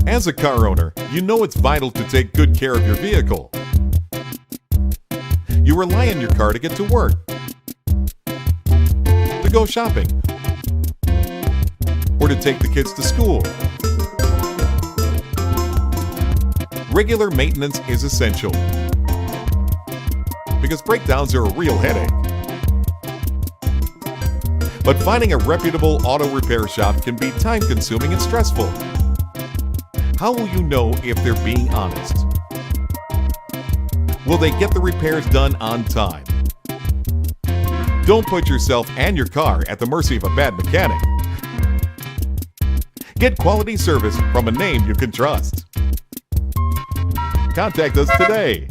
As a car owner, you know it's vital to take good care of your vehicle. You rely on your car to get to work, to go shopping, or to take the kids to school. Regular maintenance is essential because breakdowns are a real headache. But finding a reputable auto repair shop can be time-consuming and stressful. How will you know if they're being honest? Will they get the repairs done on time? Don't put yourself and your car at the mercy of a bad mechanic. Get quality service from a name you can trust. Contact us today.